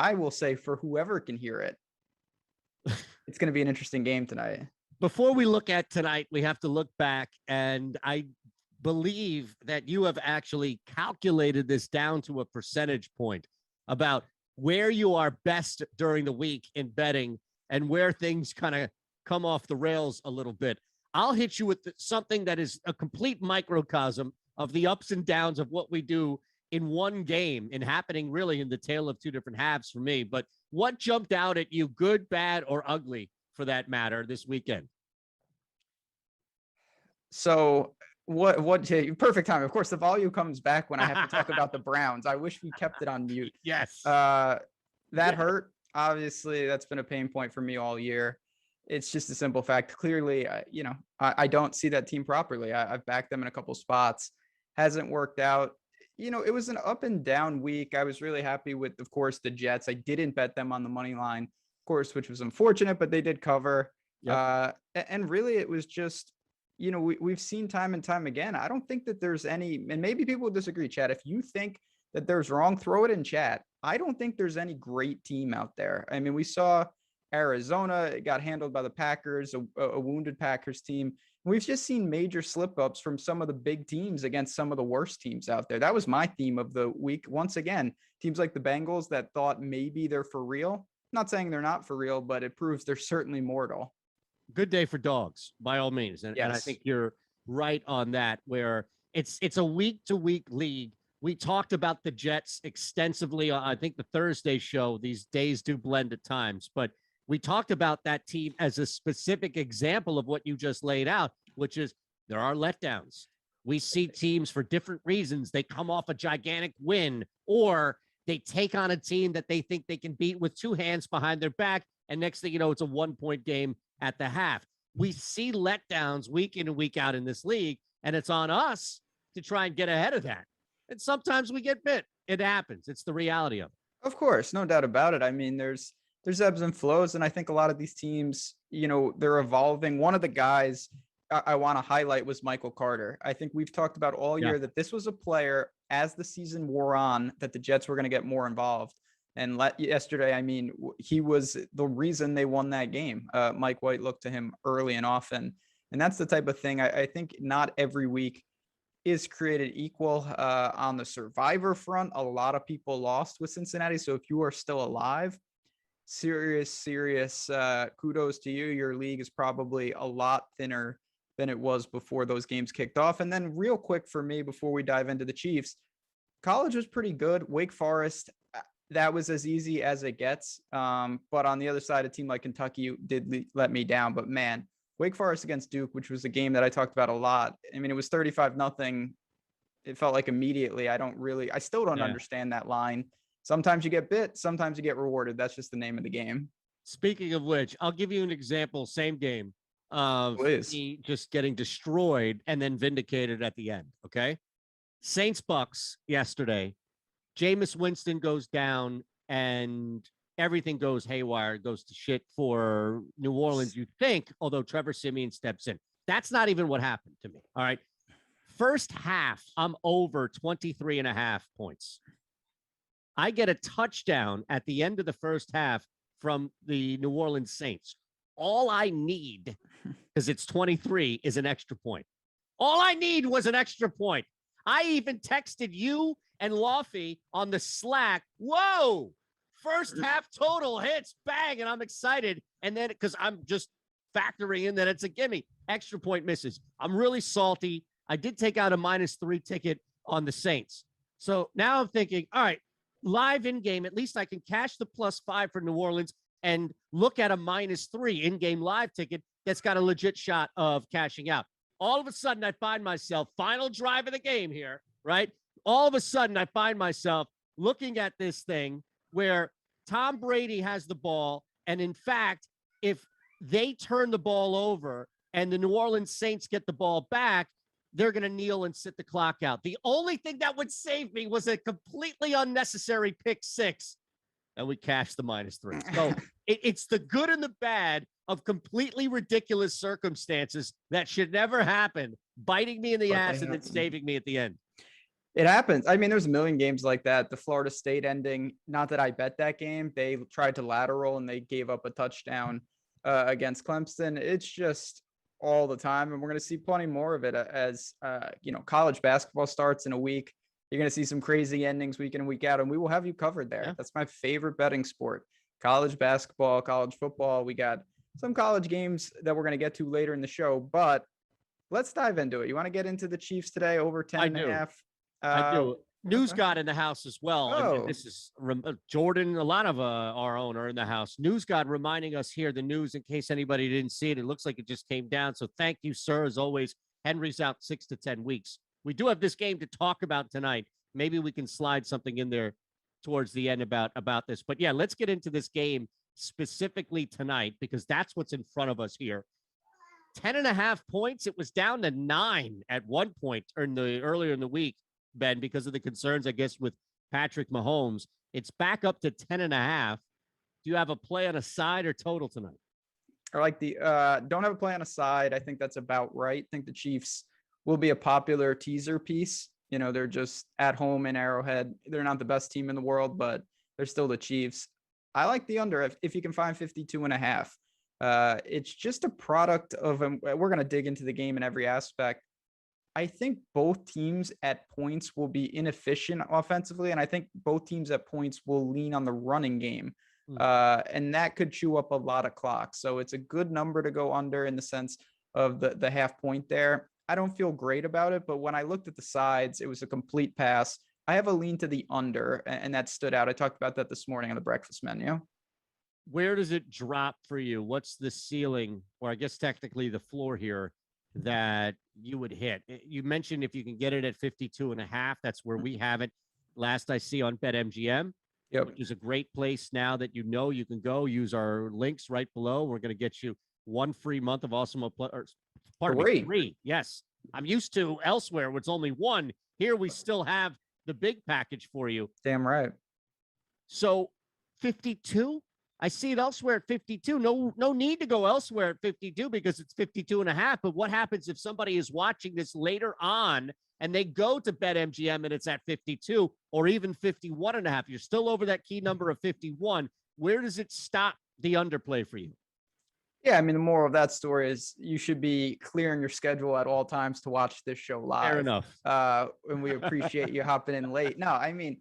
I will say for whoever can hear it, it's going to be an interesting game tonight. Before we look at tonight, we have to look back, and I believe that you have actually calculated this down to a percentage point about where you are best during the week in betting and where things kind of come off the rails a little bit. I'll hit you with something that is a complete microcosm of the ups and downs of what we do in one game and happening really in the tale of two different halves for me. But what jumped out at you, good, bad, or ugly for that matter, this weekend? So what perfect time. Of course, the volume comes back when I have to talk about the Browns. I wish we kept it on mute. Yes. That hurt. Obviously, that's been a pain point for me all year. It's just a simple fact. Clearly, I don't see that team properly. I've backed them in a couple spots. Hasn't worked out. It was an up and down week. I was really happy with, of course, the Jets. I didn't bet them on the money line, of course, which was unfortunate, but they did cover. Yep. And really, it was just, we've seen time and time again. I don't think that there's any, and maybe people will disagree, chat. If you think that there's wrong, throw it in chat. I don't think there's any great team out there. I mean, we saw Arizona got handled by the Packers, a wounded Packers team. We've just seen major slip-ups from some of the big teams against some of the worst teams out there. That was my theme of the week. Once again, teams like the Bengals that thought maybe they're for real. I'm not saying they're not for real, but it proves they're certainly mortal. Good day for dogs, by all means. And, yes. And I think you're right on that, where it's a week-to-week league. We talked about the Jets extensively on, I think, the Thursday show. These days do blend at times, but we talked about that team as a specific example of what you just laid out, which is there are letdowns. We see teams for different reasons. They come off a gigantic win, or they take on a team that they think they can beat with two hands behind their back. And next thing you know, it's a 1-point game at the half. We see letdowns week in and week out in this league, and it's on us to try and get ahead of that. And sometimes we get bit. It happens. It's the reality of it. Of course, no doubt about it. I mean, there's ebbs and flows, and I think a lot of these teams, they're evolving. One of the guys I want to highlight was Michael Carter. I think we've talked about all year that this was a player, as the season wore on, that the Jets were going to get more involved. And yesterday, I mean, he was the reason they won that game. Mike White looked to him early and often, and that's the type of thing I think not every week is created equal. On the survivor front, a lot of people lost with Cincinnati. So if you are still alive, serious kudos to you. Your league is probably a lot thinner than it was before those games kicked off. And then real quick for me, before we dive into the Chiefs, college was pretty good. Wake Forest, that was as easy as it gets. But on the other side, a team like Kentucky did let me down. But man, Wake Forest against Duke, which was a game that I talked about a lot. I mean, it was 35-0. It felt like immediately. I still don't understand that line. Sometimes you get bit, sometimes you get rewarded. That's just the name of the game. Speaking of which, I'll give you an example, same game, of me just getting destroyed and then vindicated at the end, okay? Saints-Bucks yesterday. Jameis Winston goes down and everything goes haywire, goes to shit for New Orleans, you think, although Trevor Siemian steps in. That's not even what happened to me, all right? First half, I'm over 23.5 points. I get a touchdown at the end of the first half from the New Orleans Saints. All I need, because it's 23, is an extra point. All I need was an extra point. I even texted you and Laffy on the Slack. Whoa, first half total hits, bang, and I'm excited. And then, because I'm just factoring in that it's a gimme, extra point misses. I'm really salty. I did take out a -3 ticket on the Saints. So now I'm thinking, all right, live in-game, at least I can cash the +5 for New Orleans and look at a -3 in-game live ticket that's got a legit shot of cashing out. All of a sudden, I find myself, final drive of the game here, right? All of a sudden, I find myself looking at this thing where Tom Brady has the ball, and in fact, if they turn the ball over and the New Orleans Saints get the ball back, they're going to kneel and sit the clock out. The only thing that would save me was a completely unnecessary pick 6, and we cashed the -3. So it's the good and the bad of completely ridiculous circumstances that should never happen, biting me in the ass and then saving me at the end. It happens. I mean, there's a million games like that. The Florida State ending, not that I bet that game. They tried to lateral and they gave up a touchdown against Clemson. It's just all the time. And we're going to see plenty more of it as, college basketball starts in a week. You're going to see some crazy endings week in and week out, and we will have you covered there. Yeah. That's my favorite betting sport. College basketball, college football. We got some college games that we're going to get to later in the show, but let's dive into it. You want to get into the Chiefs today over 10.5? I do. News got in the house as well. Oh. And this is Jordan. A lot of our own are in the house. News got reminding us here the news in case anybody didn't see it. It looks like it just came down. So thank you, sir. As always, Henry's out 6 to 10 weeks. We do have this game to talk about tonight. Maybe we can slide something in there towards the end about this. But yeah, let's get into this game specifically tonight because that's what's in front of us here. 10.5 points. It was down to 9 at one point earlier in the week, Ben, because of the concerns, I guess, with Patrick Mahomes. It's back up to 10.5. Do you have a play on a side or total tonight? I like the don't have a play on a side. I think that's about right. I think the Chiefs will be a popular teaser piece. You know, they're just at home in Arrowhead. They're not the best team in the world, but they're still the Chiefs. I like the under if you can find 52.5. It's just a product of we're going to dig into the game in every aspect. I think both teams at points will be inefficient offensively, and I think both teams at points will lean on the running game, and that could chew up a lot of clock. So it's a good number to go under in the sense of the half point there. I don't feel great about it, but when I looked at the sides, it was a complete pass. I have a lean to the under, and that stood out. I talked about that this morning on the breakfast menu. Where does it drop for you? What's the ceiling, or I guess technically the floor here, that you would hit? You mentioned if you can get it at 52.5, that's where we have it. Last I see on BetMGM, which is a great place now that you can go use our links right below. We're going to get you 1 free month of Awesemo three. Yes. I'm used to elsewhere where it's only 1. Here we still have the big package for you. Damn right. So 52. I see it elsewhere at 52. No need to go elsewhere at 52 because it's 52.5. But what happens if somebody is watching this later on and they go to BetMGM and it's at 52 or even 51.5? You're still over that key number of 51. Where does it stop the underplay for you? Yeah, I mean, the moral of that story is you should be clearing your schedule at all times to watch this show live. Fair enough. And we appreciate you hopping in late. No, I mean,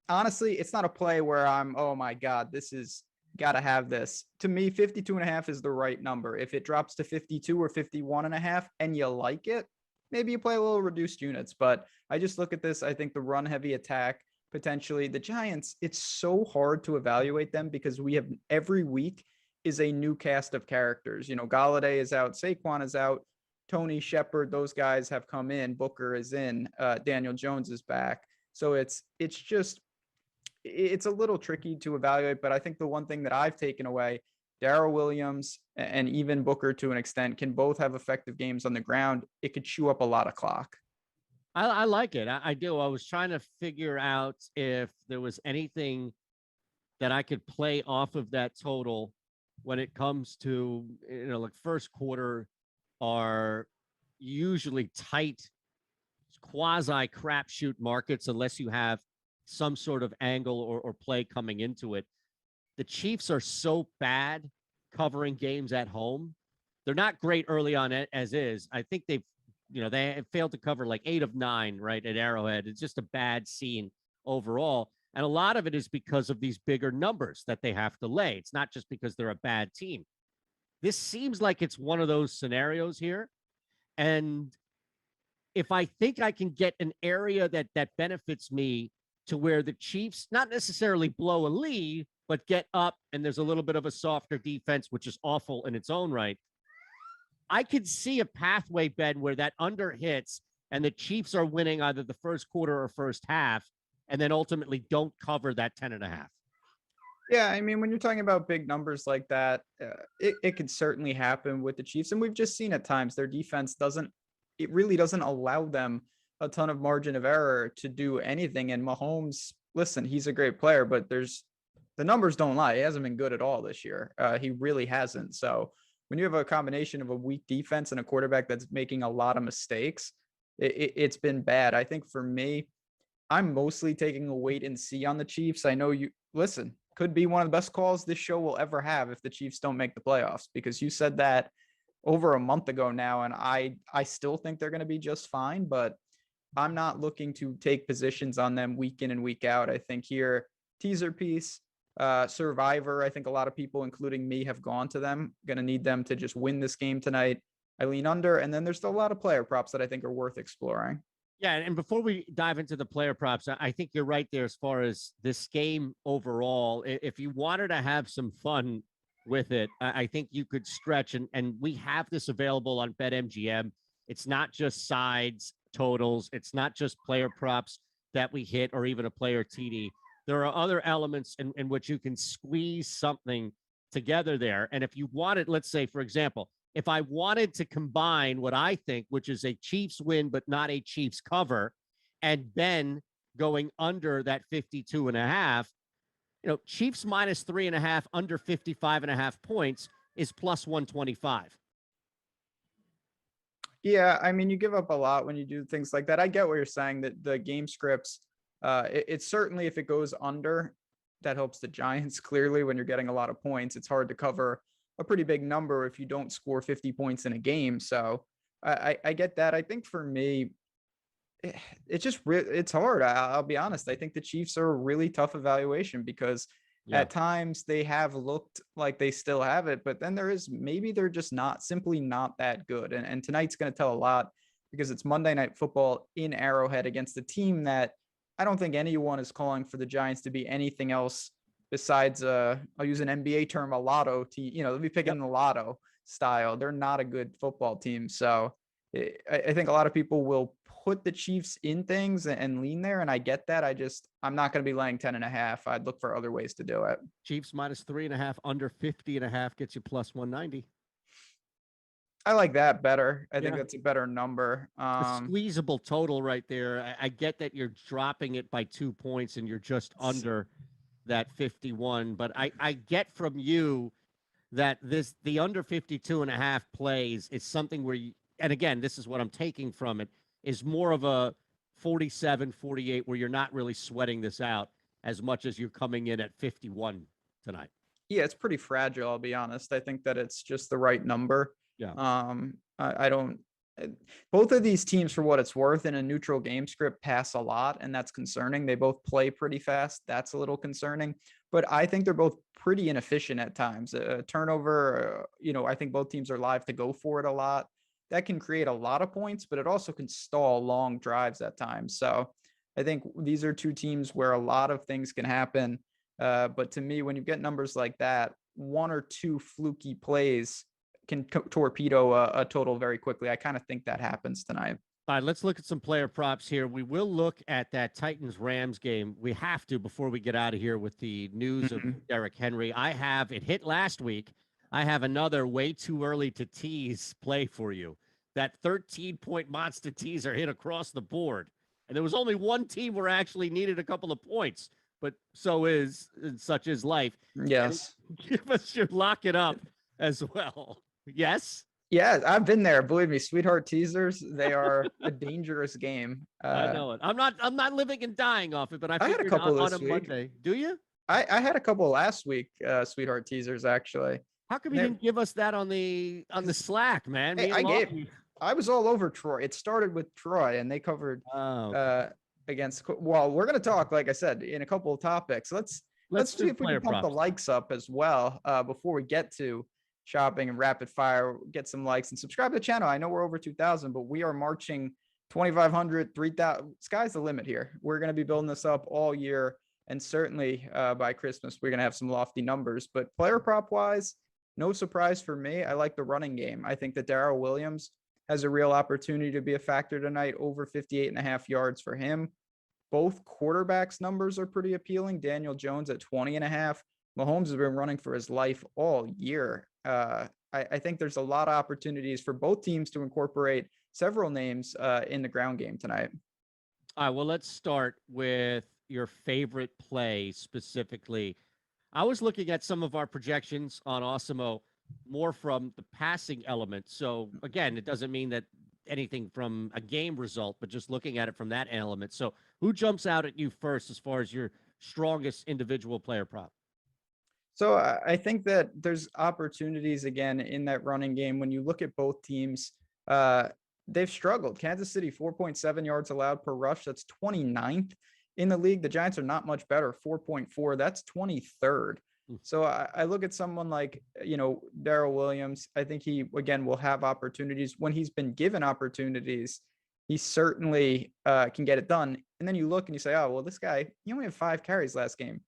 honestly, it's not a play where I'm, oh my God, this is got to have this. To me, 52.5 is the right number. If it drops to 52 or 51.5 and you like it, maybe you play a little reduced units. But I just look at this. I think the run heavy attack, potentially the Giants, it's so hard to evaluate them because we have every week is a new cast of characters. You know, Galladay is out, Saquon is out, Tony Shepard, those guys have come in, Booker is in, Daniel Jones is back. So it's a little tricky to evaluate, but I think the one thing that I've taken away, Darrell Williams and even Booker to an extent can both have effective games on the ground. It could chew up a lot of clock. I like it. I do. I was trying to figure out if there was anything that I could play off of that total when it comes to, like first quarter are usually tight quasi crapshoot markets unless you have some sort of angle or play coming into it. The Chiefs are so bad covering games at home. They're not great early on as is. I think they have failed to cover like 8 of 9 right at Arrowhead. It's just a bad scene overall. And a lot of it is because of these bigger numbers that they have to lay. It's not just because they're a bad team. This seems like it's one of those scenarios here. And if I think I can get an area that benefits me to where the Chiefs not necessarily blow a lead, but get up and there's a little bit of a softer defense, which is awful in its own right, I could see a pathway, Ben, where that under hits and the Chiefs are winning either the first quarter or first half, and then ultimately don't cover that 10.5. Yeah, I mean, when you're talking about big numbers like that, it could certainly happen with the Chiefs. And we've just seen at times their defense really doesn't allow them a ton of margin of error to do anything. And Mahomes, listen, he's a great player, but the numbers don't lie. He hasn't been good at all this year. He really hasn't. So when you have a combination of a weak defense and a quarterback that's making a lot of mistakes, it's been bad. I think for me, I'm mostly taking a wait and see on the Chiefs. I know you listen, could be one of the best calls this show will ever have if the Chiefs don't make the playoffs, because you said that over a month ago now, and I still think they're going to be just fine, but I'm not looking to take positions on them week in and week out. I think here, teaser piece, Survivor, I think a lot of people, including me, have gone to them. Going to need them to just win this game tonight. I lean under, and then there's still a lot of player props that I think are worth exploring. Yeah, and before we dive into the player props, I think you're right there as far as this game overall. If you wanted to have some fun with it, I think you could stretch, and we have this available on BetMGM. It's not just sides, totals. It's not just player props that we hit or even a player TD. There are other elements in which you can squeeze something together there. And if you wanted, let's say, for example, if I wanted to combine what I think, which is a Chiefs win, but not a Chiefs cover, and Ben going under that 52.5, Chiefs minus 3.5 under 55.5 points is plus 125. Yeah, I mean, you give up a lot when you do things like that. I get what you're saying, that the game scripts, it's certainly, if it goes under, that helps the Giants. Clearly, when you're getting a lot of points, it's hard to cover a pretty big number if you don't score 50 points in a game. So I get that. I think for me, it's just it's hard. I'll be honest. I think the Chiefs are a really tough evaluation because at times they have looked like they still have it, but then maybe they're just simply not that good. And tonight's going to tell a lot, because it's Monday Night Football in Arrowhead against a team that I don't think anyone is calling for the Giants to be anything else besides, I'll use an NBA term, a lotto team. They'll be picking the lotto style. They're not a good football team. So I think a lot of people will put the Chiefs in things and lean there. And I get that. I'm not going to be laying 10.5. I'd look for other ways to do it. Chiefs minus 3.5 under 50.5 gets you plus 190. I like that better. I think that's a better number. A squeezable total right there. I get that you're dropping it by 2 points and you're just under that 51, but I get from you that the under 52.5 plays is something where and again, this is what I'm taking from it, is more of a 47, 48, where you're not really sweating this out as much as you're coming in at 51 tonight. Yeah, it's pretty fragile, I'll be honest. I think that it's just the right number. Yeah. I don't. Both of these teams, for what it's worth, in a neutral game script, pass a lot, and that's concerning. They both play pretty fast. That's a little concerning. But I think they're both pretty inefficient at times. Turnover, I think both teams are live to go for it a lot. That can create a lot of points, but it also can stall long drives at times. So I think these are two teams where a lot of things can happen. But to me, when you get numbers like that, one or two fluky plays can torpedo a total very quickly. I kind of think that happens tonight. All right, let's look at some player props here. We will look at that Titans-Rams game. We have to before we get out of here with the news of Derrick Henry. It hit last week. I have another way too early to tease play for you. That 13-point monster teaser hit across the board. And there was only one team where I actually needed a couple of points, but such is life. Yes. And give us your lock it up as well. Yes? Yeah, I've been there. Believe me, sweetheart teasers, they are a dangerous game. I know it. I'm not living and dying off it, but I had a couple on this a week. Monday. Do you? I had a couple last week, sweetheart teasers, actually. How come you didn't give us that on the Slack, man? Hey, I was all over Troy. It started with Troy, and they covered against. Well, we're going to talk, like I said, in a couple of topics. Let's see if we can pump the likes up as well before we get to shopping and rapid fire. Get some likes and subscribe to the channel. I know we're over 2,000, but we are marching 2,500, 3,000. Sky's the limit here. We're going to be building this up all year, and certainly by Christmas, we're going to have some lofty numbers. But player prop wise, no surprise for me. I like the running game. I think that Darrell Williams has a real opportunity to be a factor tonight, over 58.5 yards for him. Both quarterbacks numbers are pretty appealing. Daniel Jones at 20.5. Mahomes has been running for his life all year. I think there's a lot of opportunities for both teams to incorporate several names in the ground game tonight. All right, well, let's start with your favorite play specifically. I was looking at some of our projections on Awesemo more from the passing element. So again, it doesn't mean that anything from a game result, but just looking at it from that element. So who jumps out at you first as far as your strongest individual player prop? So I think that there's opportunities again in that running game. When you look at both teams, they've struggled. Kansas City, 4.7 yards allowed per rush. That's 29th in the league. The Giants are not much better, 4.4. That's 23rd. So I look at someone like, Darrell Williams. I think he, again, will have opportunities. When he's been given opportunities, he certainly can get it done. And then you look and you say, oh, well, this guy, he only had 5 carries last game.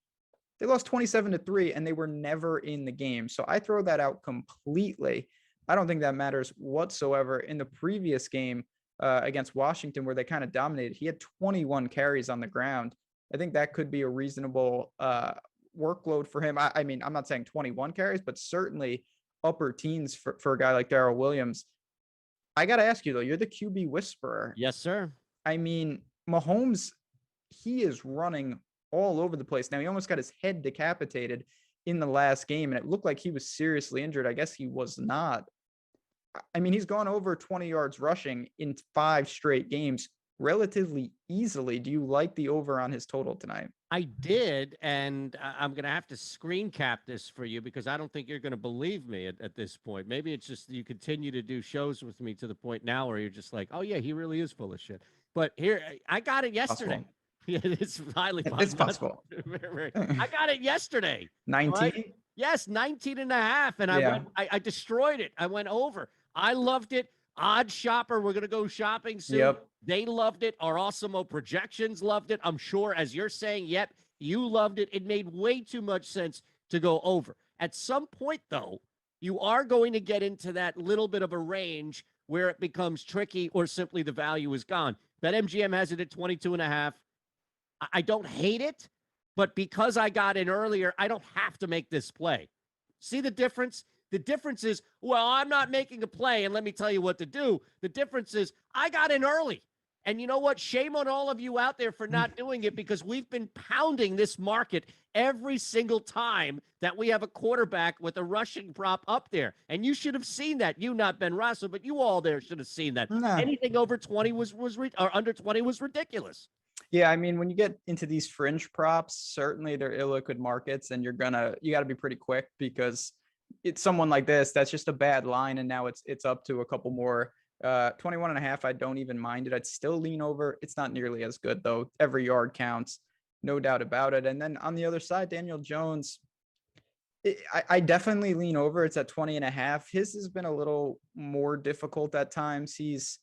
They lost 27-3 and they were never in the game. So I throw that out completely. I don't think that matters whatsoever. In the previous game against Washington, where they kind of dominated, he had 21 carries on the ground. I think that could be a reasonable workload for him. I mean, I'm not saying 21 carries, but certainly upper teens for a guy like Darrell Williams. I got to ask you, though, you're the QB whisperer. Yes, sir. I mean, Mahomes, he is running all over the place. Now, he almost got his head decapitated in the last game, and it looked like he was seriously injured. I guess he was not. I mean, he's gone over 20 yards rushing in 5 straight games relatively easily. Do you like the over on his total tonight? I did, and I'm going to have to screen cap this for you because I don't think you're going to believe me at this point. Maybe it's just you continue to do shows with me to the point now where you're just like, oh, yeah, he really is full of shit. But here, I got it yesterday. Possible. Yeah, it's highly possible. It's possible. I got it yesterday. 19? Right? Yes, 19.5. And I destroyed it. I went over. I loved it. Odd Shopper, we're going to go shopping soon. Yep. They loved it. Our Awesemo projections loved it. I'm sure, as you're saying, yep, you loved it. It made way too much sense to go over. At some point, though, you are going to get into that little bit of a range where it becomes tricky or simply the value is gone. BetMGM has it at 22.5. I don't hate it, but because I got in earlier, I don't have to make this play. See the difference? The difference is, well, I'm not making a play, and let me tell you what to do. The difference is I got in early. And you know what? Shame on all of you out there for not doing it because we've been pounding this market every single time that we have a quarterback with a rushing prop up there. And you should have seen that. You, not Ben Russell, but you all there should have seen that. Nah. Anything over 20 or under 20 was ridiculous. Yeah, I mean, when you get into these fringe props, certainly they're illiquid markets, and you got to be pretty quick because it's someone like this that's just a bad line, and now it's up to a couple more. 21.5, I don't even mind it. I'd still lean over. It's not nearly as good though. Every yard counts, no doubt about it. And then on the other side, Daniel Jones, I definitely lean over. It's at 20.5. His has been a little more difficult at times. He's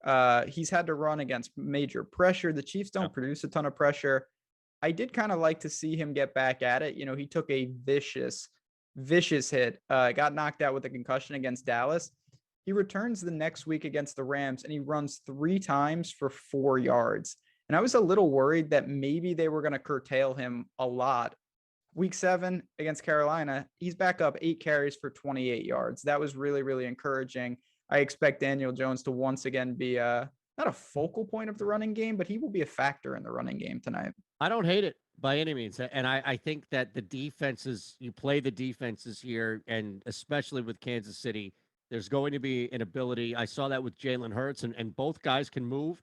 had to run against major pressure. The Chiefs don't produce a ton of pressure. I did kind of like to see him get back at it. He took a vicious hit, got knocked out with a concussion against Dallas. He returns the next week against the Rams and he runs 3 times for 4 yards. And I was a little worried that maybe they were going to curtail him a lot. Week 7 against Carolina, he's back up 8 carries for 28 yards. That was really, really encouraging. I expect Daniel Jones to once again be not a focal point of the running game, but he will be a factor in the running game tonight. I don't hate it by any means. And I think that the defenses, you play the defenses here, and especially with Kansas City, there's going to be an ability. I saw that with Jalen Hurts, and both guys can move,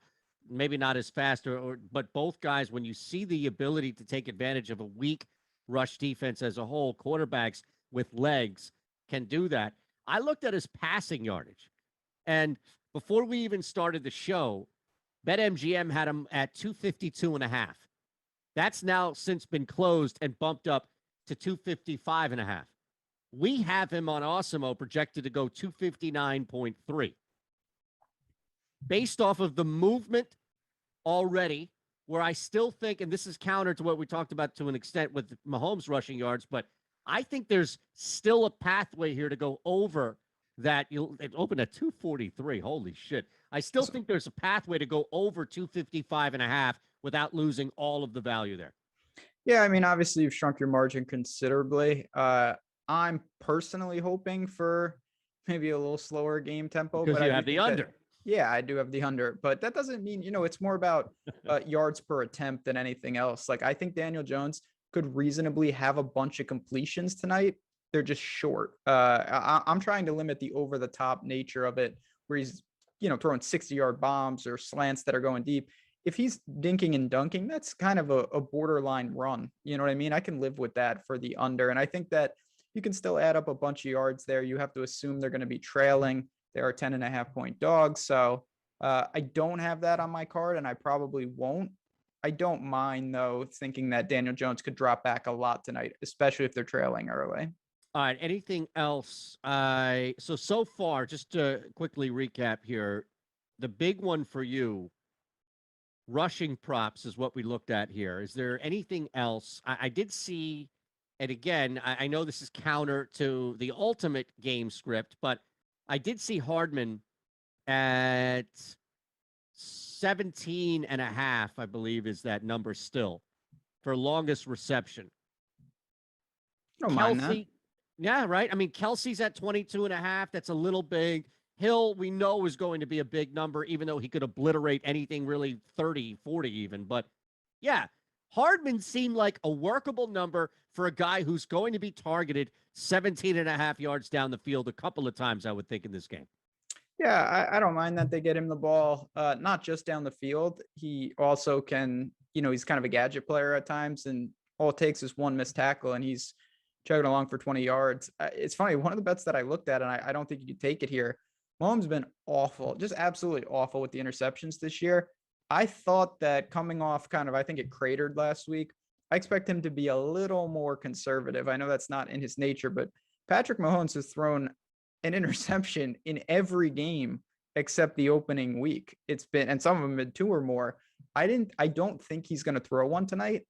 maybe not as fast, but both guys, when you see the ability to take advantage of a weak rush defense as a whole, quarterbacks with legs can do that. I looked at his passing yardage. And before we even started the show, BetMGM had him at 252.5. That's now since been closed and bumped up to 255.5. We have him on Awesemo projected to go 259.3. Based off of the movement already, where I still think, and this is counter to what we talked about to an extent with Mahomes rushing yards, but I think there's still a pathway here to go over that. It opened at 243. Holy shit. I still think there's a pathway to go over 255.5 without losing all of the value there. Yeah, I mean, obviously you've shrunk your margin considerably. I'm personally hoping for maybe a little slower game tempo. Because but you have the under. Yeah, I do have the under, but that doesn't mean, it's more about yards per attempt than anything else. Like, I think Daniel Jones could reasonably have a bunch of completions tonight. They're just short. I'm trying to limit the over the top nature of it, where he's throwing 60-yard bombs or slants that are going deep. If he's dinking and dunking, that's kind of a borderline run. You know what I mean? I can live with that for the under. And I think that you can still add up a bunch of yards there. You have to assume they're going to be trailing. They are 10.5-point dogs. So I don't have that on my card, and I probably won't. I don't mind, though, thinking that Daniel Jones could drop back a lot tonight, especially if they're trailing early. All right. Anything else? So far, just to quickly recap here, the big one for you, rushing props is what we looked at here. Is there anything else? I did see, and again, I know this is counter to the ultimate game script, but I did see Hardman at 17.5, I believe is that number still, for longest reception. I don't mind that. Yeah, right. I mean, Kelsey's at 22.5. That's a little big. Hill, we know, is going to be a big number, even though he could obliterate anything really 30, 40 even. But yeah, Hardman seemed like a workable number for a guy who's going to be targeted 17.5 yards down the field a couple of times, I would think, in this game. Yeah, I don't mind that they get him the ball, not just down the field. He also can, he's kind of a gadget player at times, and all it takes is one missed tackle, and he's chugging along for 20 yards. It's funny. One of the bets that I looked at, and I don't think you could take it here, Mahomes been awful, just absolutely awful with the interceptions this year. I thought that coming off I think it cratered last week. I expect him to be a little more conservative. I know that's not in his nature, but Patrick Mahomes has thrown an interception in every game except the opening week. It's been, and some of them had 2 or more. I don't think he's going to throw one tonight,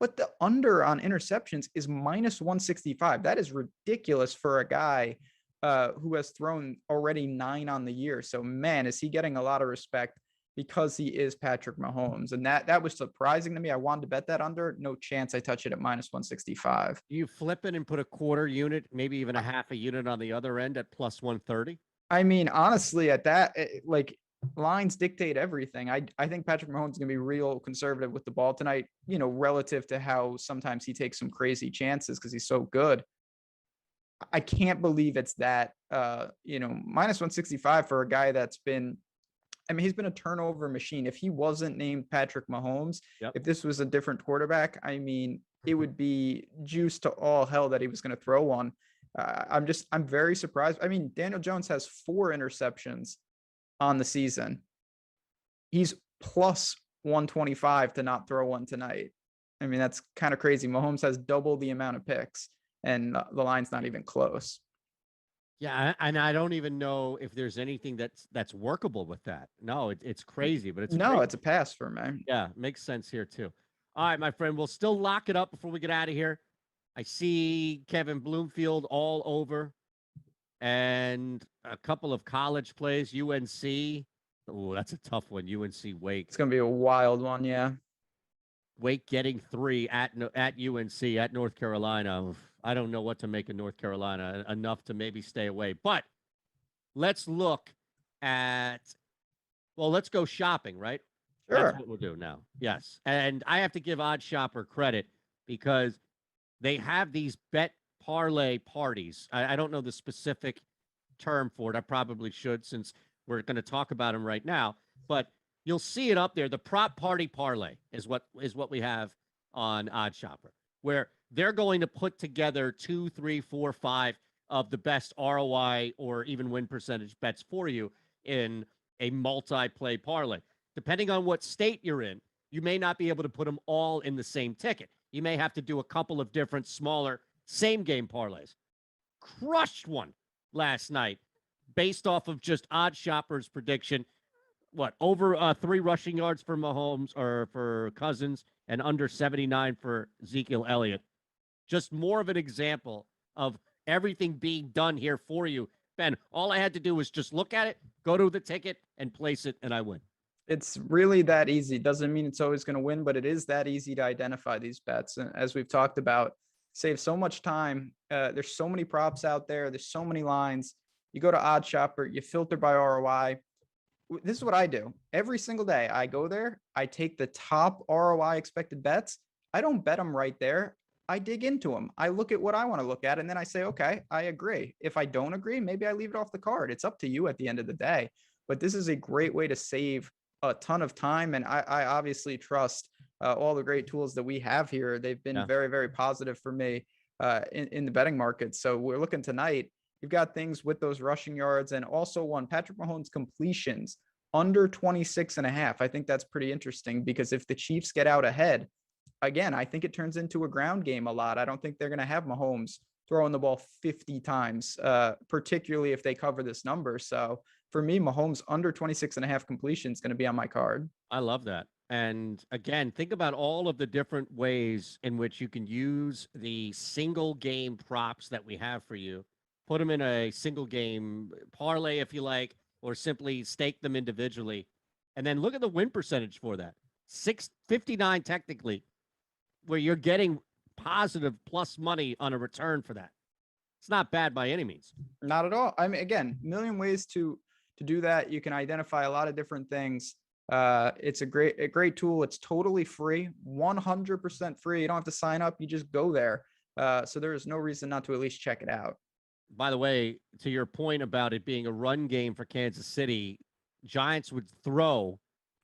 but the under on interceptions is -165. That is ridiculous for a guy who has thrown already 9 on the year. So man, is he getting a lot of respect because he is Patrick Mahomes. And that was surprising to me. I wanted to bet that under. No chance I touch it at -165. You flip it and put a quarter unit, maybe even a half a unit on the other end at +130? I mean, honestly, at that, lines dictate everything. I think Patrick Mahomes is going to be real conservative with the ball tonight, relative to how sometimes he takes some crazy chances because he's so good. I can't believe it's that, -165 for a guy that's been, he's been a turnover machine. If he wasn't named Patrick Mahomes, if this was a different quarterback, it would be juice to all hell that he was going to throw one. I'm very surprised. Daniel Jones has 4 interceptions on the season. He's +125 to not throw one tonight. That's kind of crazy. Mahomes has double the amount of picks, and the line's not even close. Yeah, and I don't even know if there's anything that's workable with that. No, it's crazy, but it's a pass for me. Yeah, makes sense here too. All right, my friend, we'll still lock it up before we get out of here. I see Kevin Bloomfield all over, and a couple of college plays. UNC. Oh, that's a tough one. UNC Wake. It's gonna be a wild one. Yeah. Wake getting 3 at UNC at North Carolina. I don't know what to make of North Carolina, enough to maybe stay away. But let's look at, let's go shopping, right? Sure. That's what we'll do now. Yes. And I have to give Odd Shopper credit because they have these bet parlay parties. I don't know the specific term for it. I probably should, since we're going to talk about them right now. But you'll see it up there. The prop party parlay is what we have on Odd Shopper, where they're going to put together 2, 3, 4, 5 of the best ROI or even win percentage bets for you in a multi-play parlay. Depending on what state you're in, you may not be able to put them all in the same ticket. You may have to do a couple of different smaller same game parlays. Crushed one last night based off of just Odd Shopper's prediction. Over 3 rushing yards for Mahomes or for Cousins and under 79 for Ezekiel Elliott. Just more of an example of everything being done here for you. Ben, all I had to do was just look at it, go to the ticket, and place it, and I win. It's really that easy. Doesn't mean it's always going to win, but it is that easy to identify these bets. And as we've talked about, save so much time. There's so many props out there. There's so many lines. You go to Odd Shopper, you filter by ROI. This is what I do. Every single day I go there, I take the top ROI expected bets. I don't bet them right there. I dig into them. I look at what I want to look at, and then I say, okay, I agree. If I don't agree, maybe I leave it off the card. It's up to you at the end of the day. but this is a great way to save a ton of time. And I obviously trust all the great tools that we have here. They've been very, very positive for me in the betting market. So we're looking tonight. You've got things with those rushing yards, and also Patrick Mahomes completions under 26.5. I think that's pretty interesting, because if the Chiefs get out ahead, again, I think it turns into a ground game a lot. I don't think they're going to have Mahomes throwing the ball 50 times, particularly if they cover this number. So for me, Mahomes under 26.5 completion is going to be on my card. I love that. And again, think about all of the different ways in which you can use the single game props that we have for you. Put them in a single game parlay if you like, or simply stake them individually. And then look at the win percentage for that. 659 technically, where you're getting positive plus money on a return for that. It's not bad by any means. Not at all. I mean, again, million ways to do that. You can identify a lot of different things. It's a great tool. It's totally free, 100% free. You don't have to sign up. You just go there. So there is no reason not to at least check it out. By the way, to your point about it being a run game for Kansas City, Giants would throw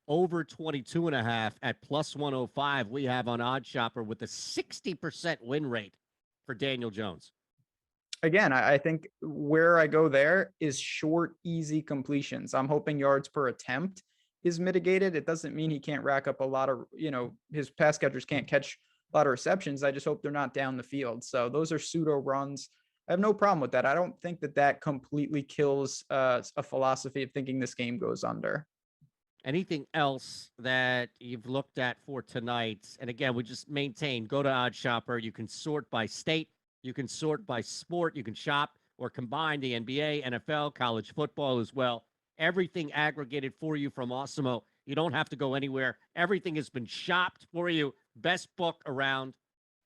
over 22.5 at plus 105. We have on OddsShopper with a 60% win rate for Daniel Jones. Again, I think where I go there is short, easy completions. I'm hoping yards per attempt is mitigated. It doesn't mean he can't rack up a lot of, his pass catchers can't catch a lot of receptions. I just hope they're not down the field. So those are pseudo runs. I have no problem with that. I don't think that completely kills a philosophy of thinking this game goes under. Anything else that you've looked at for tonight? And again, we just maintain, go to OddsShopper. You can sort by state. You can sort by sport. You can shop or combine the NBA, NFL, college football as well. Everything aggregated for you from Awesemo. You don't have to go anywhere. Everything has been shopped for you. Best book around.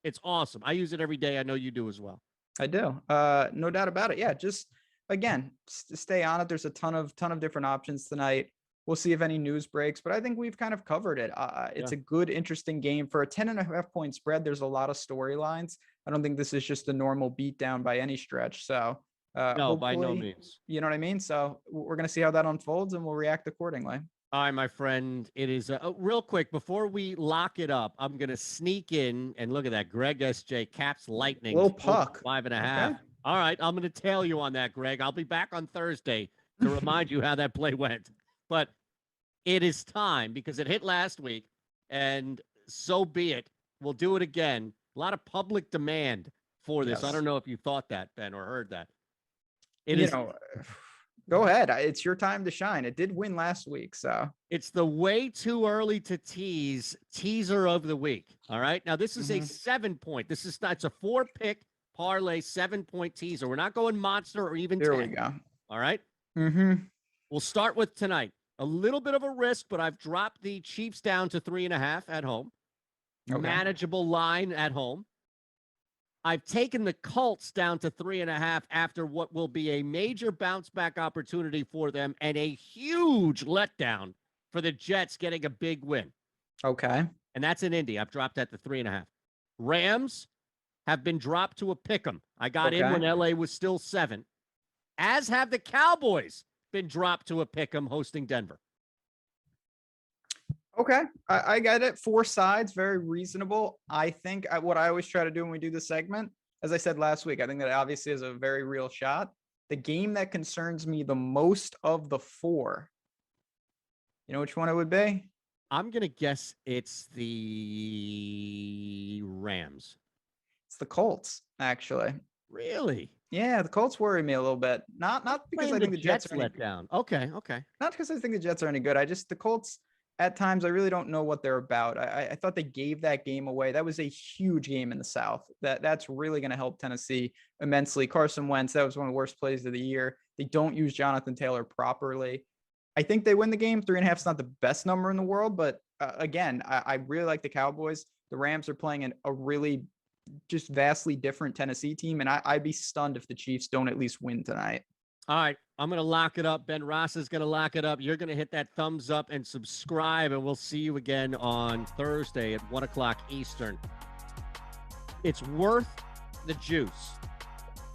It's awesome. I use it every day. I know you do as well. I do. No doubt about it. Yeah, just, again, stay on it. There's a ton of different options tonight. We'll see if any news breaks, but I think we've kind of covered it. It's a good, interesting game. For a 10.5 point spread, there's a lot of storylines. I don't think this is just a normal beatdown by any stretch. So no, by no means. You know what I mean? So we're going to see how that unfolds, and we'll react accordingly. All right, my friend. It is real quick before we lock it up. I'm going to sneak in and look at that. Greg SJ Caps Lightning. Little puck. 5.5. Okay. All right. I'm going to tail you on that, Greg. I'll be back on Thursday to remind you how that play went. But it is time, because it hit last week, and so be it. We'll do it again. A lot of public demand for this. Yes. I don't know if you thought that, Ben, or heard that. Go ahead. It's your time to shine. It did win last week, so. It's the way too early to tease teaser of the week. All right. Now, this is a 7-point. This is not, it's a 4-pick parlay 7-point teaser. We're not going monster or even 10. There we go. All right. We'll start with tonight. A little bit of a risk, but I've dropped the Chiefs down to 3.5 at home. Okay. Manageable line at home. I've taken the Colts down to 3.5 after what will be a major bounce back opportunity for them, and a huge letdown for the Jets getting a big win. Okay. And that's in Indy. I've dropped that to 3.5. Rams have been dropped to a pick'em. I got in when LA was still 7. As have the Cowboys been dropped to a pick'em hosting Denver. Okay, I get it. 4 sides, very reasonable. I think what I always try to do when we do this segment, as I said last week, I think that obviously is a very real shot. The game that concerns me the most of the 4, you know which one it would be? I'm going to guess it's the Rams. It's the Colts, actually. Really? Yeah, the Colts worry me a little bit. Not because I think the Jets are let down. Okay. Not because I think the Jets are any good. The Colts, at times, I really don't know what they're about. I thought they gave that game away. That was a huge game in the South. That's really going to help Tennessee immensely. Carson Wentz, that was one of the worst plays of the year. They don't use Jonathan Taylor properly. I think they win the game. 3.5 is not the best number in the world, but again, I really like the Cowboys. The Rams are playing in a really just vastly different Tennessee team, and I'd be stunned if the Chiefs don't at least win tonight. All right, I'm going to lock it up. Ben Ross is going to lock it up. You're going to hit that thumbs up and subscribe, and we'll see you again on Thursday at 1 o'clock Eastern. It's worth the juice.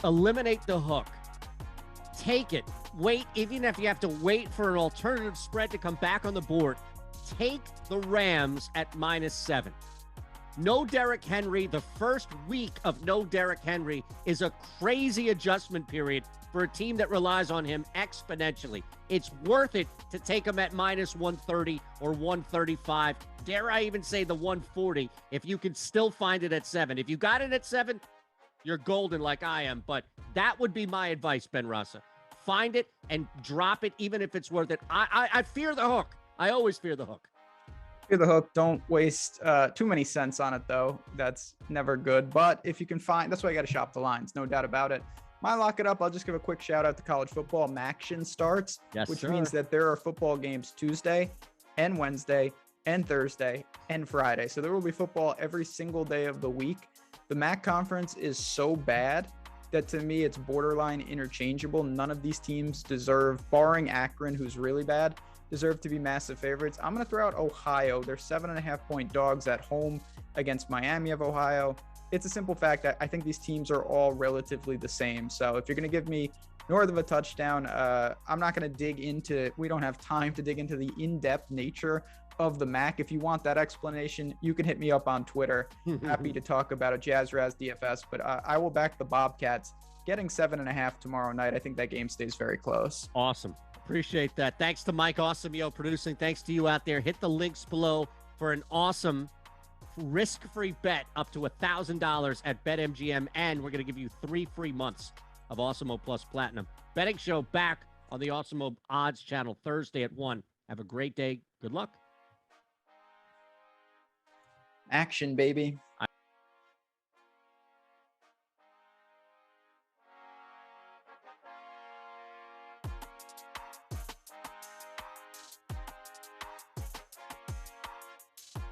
Eliminate the hook. take it. Wait, even if you have to wait for an alternative spread to come back on the board, take the Rams at -7. No Derrick Henry. The first week of no Derrick Henry is a crazy adjustment period for a team that relies on him exponentially. It's worth it to take him at -130 or 135. Dare I even say the 140 if you can still find it at 7. If you got it at 7, you're golden like I am. But that would be my advice, Ben Rasa. Find it and drop it, even if it's worth it. I fear the hook. I always fear the hook. Fear the hook. Don't waste too many cents on it, though. That's never good. But if you can find, that's why you got to shop the lines. No doubt about it. My lock it up. I'll just give a quick shout out to college football. Maction starts, which means that there are football games Tuesday and Wednesday and Thursday and Friday. So there will be football every single day of the week. The MAC conference is so bad that to me it's borderline interchangeable. None of these teams deserve, barring Akron, who's really bad, deserve to be massive favorites. I'm going to throw out Ohio. They're 7.5-point dogs at home against Miami of Ohio. It's a simple fact that I think these teams are all relatively the same. So if you're going to give me north of a touchdown, I'm not going to dig into, we don't have time to dig into the in-depth nature of the MAC. If you want that explanation, you can hit me up on Twitter. Happy to talk about it, Jazz Raz DFS, but I will back the Bobcats getting 7.5 tomorrow night. I think that game stays very close. Awesome. Appreciate that. Thanks to Mike Awesemo producing. Thanks to you out there. Hit the links below for an awesome risk-free bet up to $1,000 at BetMGM, and we're going to give you 3 free months of Awesemo Plus Platinum. Betting show back on the Awesemo Odds channel Thursday at 1. Have a great day. Good luck. Action, baby.